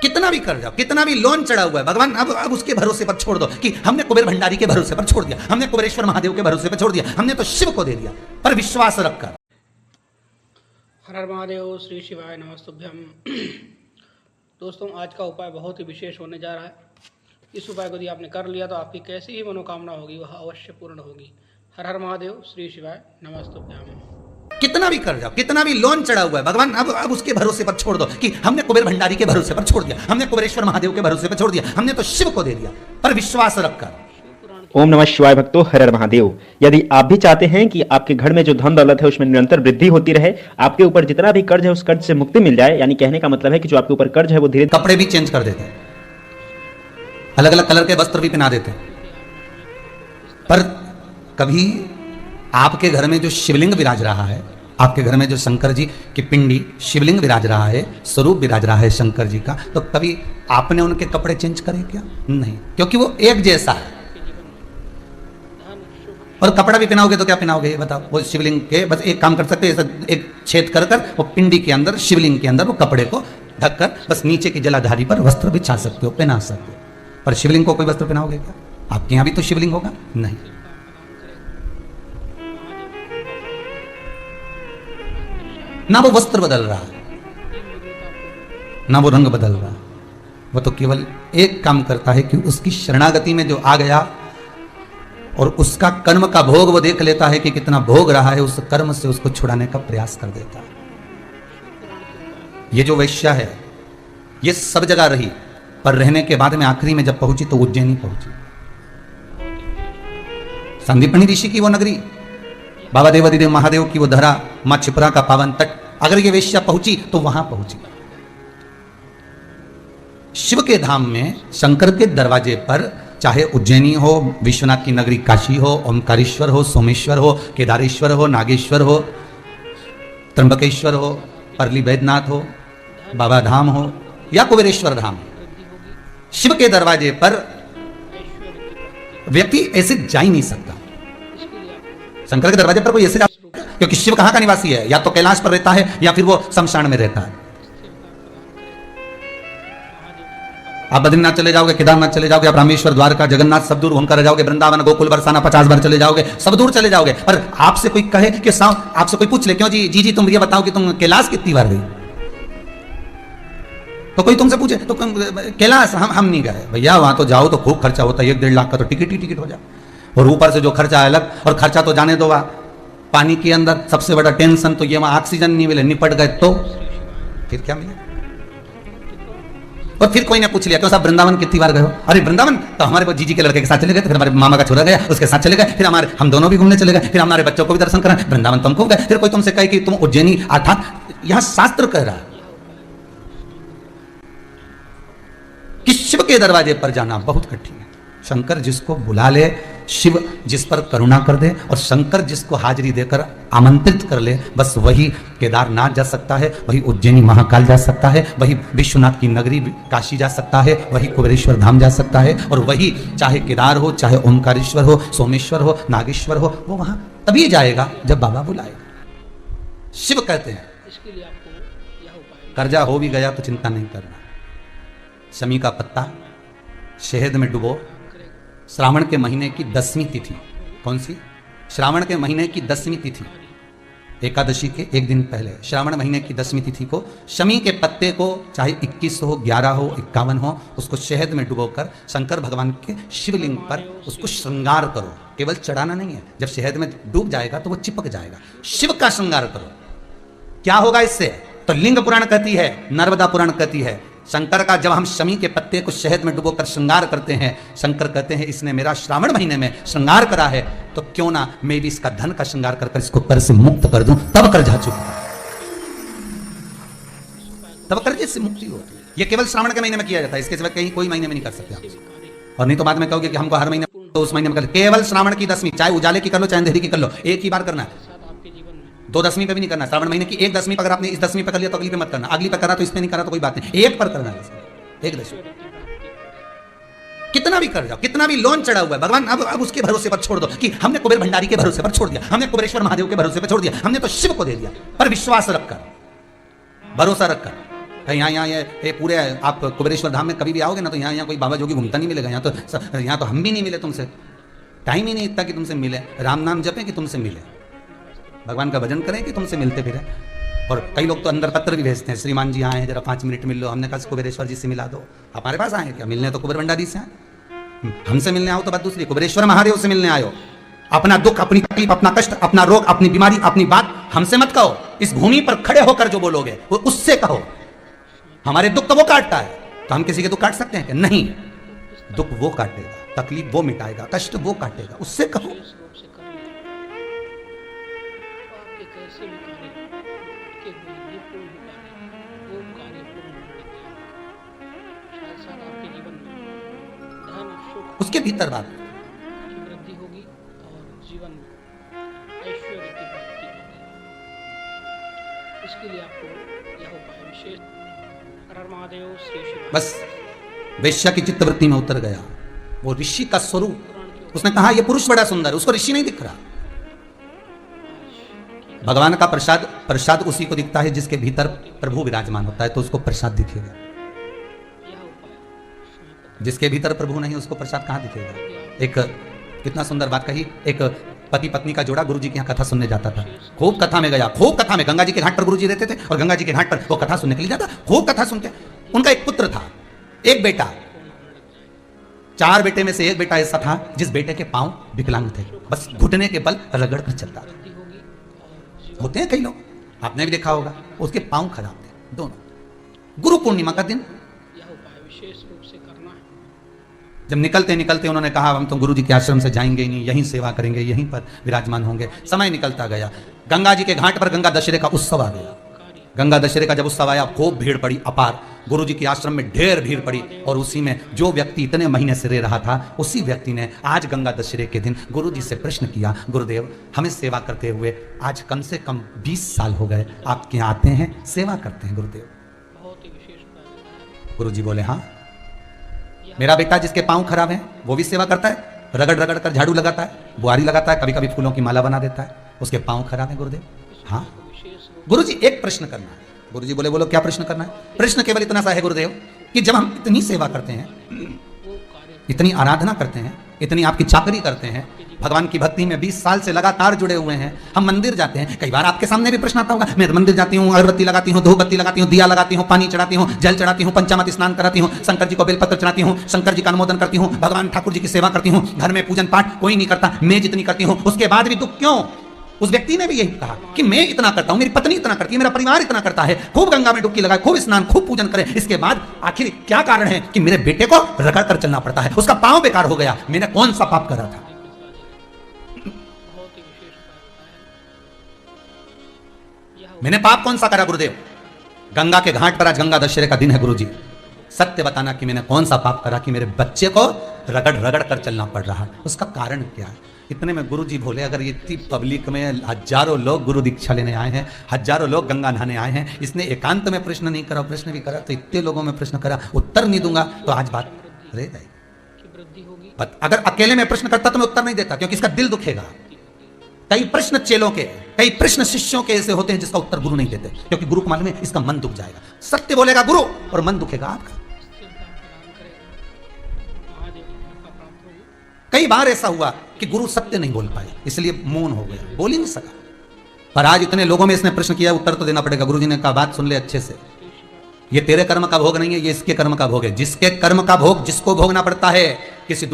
कितना भी कर जाओ, कितना भी लोन चढ़ा हुआ है, भगवान अब उसके भरोसे पर छोड़ दो कि हमने कुबेर भंडारी के भरोसे पर छोड़ दिया, हमने कुबेरेश्वर महादेव के भरोसे पर छोड़ दिया, हमने तो शिव को दे दिया, पर विश्वास रखकर। हर हर महादेव, श्री शिवाय नमस्तुभ्यम। दोस्तों, आज का उपाय बहुत ही विशेष होने जा रहा है। इस उपाय को यदि आपने कर लिया तो आपकी कैसी ही मनोकामना होगी वह अवश्य पूर्ण होगी। हर हर महादेव, श्री शिवाय नमस्तुभ्यम। कितना भी कर जाओ, कितना भी लोन चढ़ा हुआ है, भगवान अब उसके भरोसे पर छोड़ दो कि हमने कुबेर भंडारी के भरोसे पर छोड़ दिया, हमने कुबेरेश्वर महादेव के भरोसे पर छोड़ दिया, हमने तो शिव को दे दिया, पर विश्वास रखकर। ओम नमः शिवाय भक्तों, हर हर महादेव। यदि आप भी चाहते हैं कि आपके घर में जो धन दौलत है उसमें निरंतर वृद्धि होती रहे, आपके ऊपर जितना भी कर्ज है उस कर्ज से मुक्ति मिल जाए, यानी कहने का मतलब है कि जो आपके ऊपर कर्ज है वो धीरे कपड़े भी चेंज कर देते हैं, अलग अलग कलर के वस्त्र भी पहना देते हैं, पर कभी आपके घर में जो शिवलिंग विराज रहा है, आपके घर में जो शंकर जी की पिंडी शिवलिंग विराज रहा है, स्वरूप विराज रहा है शंकर जी का, तो कभी आपने उनके कपड़े चेंज करे क्या? नहीं, क्योंकि वो एक जैसा है। और कपड़ा भी पहनाओगे तो क्या पहनाओगे बताओ? वो शिवलिंग के बस एक काम कर सकते हैं, एक छेद कर कर वो पिंडी के अंदर, शिवलिंग के अंदर वो कपड़े को ढककर बस नीचे की जलाधारी पर वस्त्र बिछा सकते हो, पहना सकते हो, पर शिवलिंग को कोई वस्त्र पहनाओगे क्या? आपके यहां भी तो शिवलिंग होगा? नहीं। ना वो वस्त्र बदल रहा है, ना वो रंग बदल रहा है, वो तो केवल एक काम करता है कि उसकी शरणागति में जो आ गया और उसका कर्म का भोग वो देख लेता है कि कितना भोग रहा है, उस कर्म से उसको छुड़ाने का प्रयास कर देता है। ये जो वैश्या है ये सब जगह रही, पर रहने के बाद में आखिरी में जब पहुंची तो उज्जैनी पहुंची, संदीपनी ऋषि की वो नगरी, बाबा देवादिदेव महादेव की वो धरा, मां छिपरा का पावन तट, अगर ये वेश्या पहुंची तो वहां पहुंची। शिव के धाम में, शंकर के दरवाजे पर, चाहे उज्जैनी हो, विश्वनाथ की नगरी काशी हो, ओमकारेश्वर हो, सोमेश्वर हो, केदारेश्वर हो, नागेश्वर हो, त्र्यंबकेश्वर हो, परली बैद्यनाथ हो, बाबा धाम हो या कुबेरेश्वर धाम, शिव के दरवाजे पर व्यक्ति ऐसे जा ही नहीं सकता। शंकर के दरवाजे पर कोई ऐसे जा, क्योंकि शिव कहां का निवासी है? या तो कैलाश पर रहता है या फिर वो शमशान में रहता है। आप बद्रीनाथ चले जाओगे, केदारनाथ चले जाओगे, आप रामेश्वर, द्वारका, जगन्नाथ सब दूर घूमकर जाओगे, वृंदावन, गोकुल, बरसाना 50 बार चले जाओगे, सब दूर चले जाओगे, पर आपसे कोई कहे कि आपसे कोई पूछ ले, क्यों जी तुम ये बताओ कि तुम कैलाश कितनी बार गई? तो कोई तुमसे पूछे तो कैलाश हम नहीं गए। भैया वहां तो जाओ तो खूब खर्चा होता है, 1-1.5 लाख का तो टिकट ही टिकट हो जाए, और ऊपर से जो खर्चा है अलग, और खर्चा तो जाने दो, पानी के अंदर सबसे बड़ा टेंशन तो ये वहां ऑक्सीजन नहीं मिले, निपट गए तो फिर क्या मिले? और फिर कोई ने पूछ लिया क्यों साहब वृंदावन कितनी बार गए हो? अरे वृंदावन तो हमारे जीजी के लड़के के साथ चले गए, फिर हमारे मामा का छोरा गया उसके साथ चले गए, फिर हम दोनों भी घूमने चले गए, फिर हमारे बच्चों को भी दर्शन कराए, वृंदावन तो हम खूब गए। फिर कोई तुमसे कहे कि तुम उज्जैनी, अर्थात यहां शास्त्र कह रहा है कि शिव के दरवाजे पर जाना बहुत कठिन है। शंकर जिसको बुला ले, शिव जिस पर करुणा कर दे, और शंकर जिसको हाजिरी देकर आमंत्रित कर ले, बस वही केदारनाथ जा सकता है, वही उज्जैनी महाकाल जा सकता है, वही विश्वनाथ की नगरी काशी जा सकता है, वही कुबेरेश्वर धाम जा सकता है, और वही चाहे केदार हो, चाहे ओमकारेश्वर हो, सोमेश्वर हो, नागेश्वर हो, वो वहां तभी जाएगा जब बाबा बुलाएगा। शिव कहते हैं कर्जा हो भी गया तो चिंता नहीं करना, शमी का पत्ता शहद में डुबो, श्रावण के महीने की 10वीं तिथि, कौन सी? श्रावण के महीने की 10वीं तिथि, एकादशी के एक दिन पहले, श्रावण महीने की 10वीं तिथि को शमी के पत्ते को, चाहे 21 हो, 11 हो, 51 हो, उसको शहद में डुबोकर शंकर भगवान के शिवलिंग पर उसको श्रृंगार करो। केवल चढ़ाना नहीं है, जब शहद में डूब जाएगा तो वो चिपक जाएगा। शिव का श्रृंगार करो। क्या होगा इससे? तो लिंग पुराण कहती है, नर्मदा पुराण कहती है, शंकर का जब हम शमी के पत्ते को शहद में डुबोकर श्रृंगार करते हैं, शंकर कहते हैं इसने मेरा श्रावण महीने में श्रृंगार करा है, तो क्यों ना मैं भी इसका धन का श्रृंगार कर इसको कर्ज से मुक्त कर दूं, तब कर्जा चुका, तब कर्जे से मुक्ति होती है। ये केवल श्रावण के महीने में किया जाता है, इसके सिवा कहीं कोई महीने में नहीं कर सकते आप। और नहीं तो बाद में कहोगे कि हमको हर महीने, तो उस महीने में कर, केवल श्रावण की 10वीं, चाहे उजाले की कर लो चाहे अंधेरी की कर लो, एक ही बार करना है। 2 10वीं पे भी नहीं करना, श्रावण महीने की 1 10वीं पर अगर आपने इस 10वीं पे कर लिया तो अगली पे मत करना, अगली पे करा तो इसमें नहीं करा तो कोई बात नहीं, एक पर करना है, 1 10वीं। कितना भी कर जाओ, कितना भी लोन चढ़ा हुआ है, भगवान अब उसके भरोसे पर छोड़ दो कि हमने कुबेर भंडारी के भरोसे पर छोड़ दिया, हमने कुबेरेश्वर महादेव के भरोसे पर छोड़ दिया, हमने तो शिव को दे दिया, पर विश्वास रखकर, भरोसा रखकर, यहाँ ये पूरे आप कुबेरेश्वर धाम में कभी भी आओगे ना तो यहाँ कोई बाबा जोगी घूमता नहीं मिलेगा। यहाँ तो हम भी नहीं मिले तुमसे, टाइम ही नहीं इतना कि तुमसे मिले। राम नाम जपें कि तुमसे मिले, भगवान का भजन करें कि तुमसे मिलते फिरे। और कई लोग तो अंदर पत्र भी भेजते हैं, श्रीमान जी आए हैं जरा 5 मिनट मिल लो। हमने कहा कुबेरेश्वर जी से मिला दो। हमारे पास आए क्या मिलने? तो कुबेर भंडारी से आए। हमसे मिलने आओ तो बात दूसरी, कुबेरेश्वर महादेव से मिलने आयो। अपना दुख, अपनी तकलीफ, अपना कष्ट, अपना रोग, अपनी बीमारी, अपनी बात हमसे मत कहो। इस भूमि पर खड़े होकर जो बोलोगे वो उससे कहो। हमारे दुख तो वो काटता है, तो हम किसी के दुख काट सकते हैं क्या? नहीं, दुख वो काटेगा, तकलीफ वो मिटाएगा, कष्ट वो काटेगा, उससे कहो। विशेष रूप से करना तो आपके कैसे भी कार्य के हुए पूर्ण हो पाए, वो कार्य पूर्ण हो गया। शायद साथ आपके जीवन में धन सुख उसके भीतर बात की वृद्धि होगी और जीवन में ऐश्वर्य की प्राप्ति होगी। इसके लिए आपको यह उपाय विशेष। हर हर महादेव, श्री शिव। बस वेश्या की चित्तवृत्ति में उतर गया वो ऋषि का स्वरूप। उसने कहा ये पुरुष बड़ा सुंदर, उसको ऋषि नहीं दिख रहा। भगवान का प्रसाद, प्रसाद उसी को दिखता है जिसके भीतर प्रभु विराजमान होता है, तो उसको प्रसाद दिखेगा। यह उपाय जिसके भीतर प्रभु नहीं उसको प्रसाद कहाँ दिखेगा? एक कितना सुंदर बात कही। एक पति पत्नी का जोड़ा गुरुजी के यहाँ कथा सुनने जाता था। खूब कथा में गया, खूब कथा में। गंगा जी के घाट पर गुरुजी रहते थे और गंगा जी के घाट पर वो कथा सुनने के लिए जाता। खूब कथा सुनते। उनका एक पुत्र था, एक बेटा। 4 बेटे में से एक बेटा ऐसा था जिस बेटे के पांव विकलांग थे, बस घुटने के बल रगड़ कर चलता था। होते हैं कई लोग, आपने भी देखा होगा, उसके पांव खराब थे दोनों। गुरु पूर्णिमा का दिन यह उपाय विशेष रूप से करना है। जब निकलते निकलते उन्होंने कहा हम तो गुरु जी के आश्रम से जाएंगे ही नहीं, यहीं सेवा करेंगे, यहीं पर विराजमान होंगे। समय निकलता गया। गंगा जी के घाट पर गंगा दशहरे का उत्सव आ गया। गंगा दशहरे का जब उत्सव आया, खूब भीड़ पड़ी अपार। गुरु जी के आश्रम में ढेर भीड़ पड़ी और उसी में जो व्यक्ति इतने महीने से रह रहा था, उसी व्यक्ति ने आज गंगा दशहरे के दिन गुरु जी से प्रश्न किया, गुरुदेव हमें सेवा करते हुए आज कम से कम 20 साल हो गए, आपके यहाँ आते हैं, सेवा करते हैं गुरुदेव। बहुत ही विशेष उपाय। गुरु जी बोले हाँ, मेरा बेटा जिसके पांव खराब है वो भी सेवा करता है, रगड़ रगड़ कर झाड़ू लगाता है, बुआरी लगाता है, कभी कभी फूलों की माला बना देता है, उसके पांव खराब है गुरुदेव। हाँ गुरु जी एक प्रश्न करना है। गुरु जी बोले बोलो क्या प्रश्न करना है? प्रश्न केवल इतना सा है गुरुदेव कि जब हम इतनी सेवा करते हैं, इतनी आराधना करते हैं, इतनी आपकी चाकरी करते हैं, भगवान की भक्ति में 20 साल से लगातार जुड़े हुए हैं, हम मंदिर जाते हैं, कई बार आपके सामने भी प्रश्न आता होगा, मैं मंदिर जाती हूँ, अगरबत्ती लगाती हूँ, धूप बत्ती लगाती हूँ, दिया लगाती हूँ, पानी चढ़ाती हूँ, जल चढ़ाती हूँ, पंचामृत स्नान कराती हूँ, शंकर जी को बेलपत्र चढ़ाती हूँ, शंकर जी का अनुमोदन करती हूँ, भगवान ठाकुर जी की सेवा करती हूँ, घर में पूजन पाठ कोई नहीं करता, मैं जितनी करती हूँ, उसके बाद भी दुख क्यों? उस व्यक्ति ने भी यही कहा कि मैं इतना करता हूं, मेरी पत्नी इतना करती है, मेरा परिवार इतना करता है, खूब गंगा में डुबकी लगाए, खूब स्नान, खूब पूजन करे, इसके बाद आखिर क्या कारण है कि मेरे बेटे को रगड़ कर चलना पड़ता है, उसका पांव बेकार हो गया, मैंने कौन सा पाप करा था? बहुत ही विशेष उपाय। मैंने पाप कौन सा करा गुरुदेव? गंगा के घाट पर आज गंगा दशहरे का दिन है गुरुजी, सत्य बताना कि मैंने कौन सा पाप करा कि मेरे बच्चे को रगड़ रगड़ कर चलना पड़ रहा है, उसका कारण क्या है? इतने में गुरुजी बोले अगर इतनी पब्लिक में हजारों लोग गुरु दीक्षा लेने आए हैं, हजारों लोग गंगा नहाने आए हैं, इसने एकांत में प्रश्न नहीं करा, प्रश्न भी करा तो इतने लोगों में प्रश्न करा, उत्तर नहीं दूंगा तो आज बात रह जाएगी। वृद्धि होगी। अगर अकेले में प्रश्न करता तो मैं उत्तर नहीं देता, क्योंकि इसका दिल दुखेगा। कई प्रश्न चेलों के, कई प्रश्न शिष्यों के ऐसे होते हैं जिसका उत्तर गुरु नहीं देते, क्योंकि गुरु को मालूम है इसका मन दुख जाएगा। सत्य बोलेगा गुरु और मन दुखेगा आपका। कई बार ऐसा हुआ कि गुरु सत्य नहीं बोल पाए, इसलिए मौन हो गया, बोल ही नहीं सका। पर आज इतने लोगों में इसने प्रश्न किया, उत्तर तो देना पड़ेगा। गुरु जी ने कहा बात सुन ले अच्छे से, ये तेरे कर्म का भोग नहीं है, ये इसके कर्म का भोग है। जिसके कर्म का भोग जिसको भोगना पड़ता है, किसी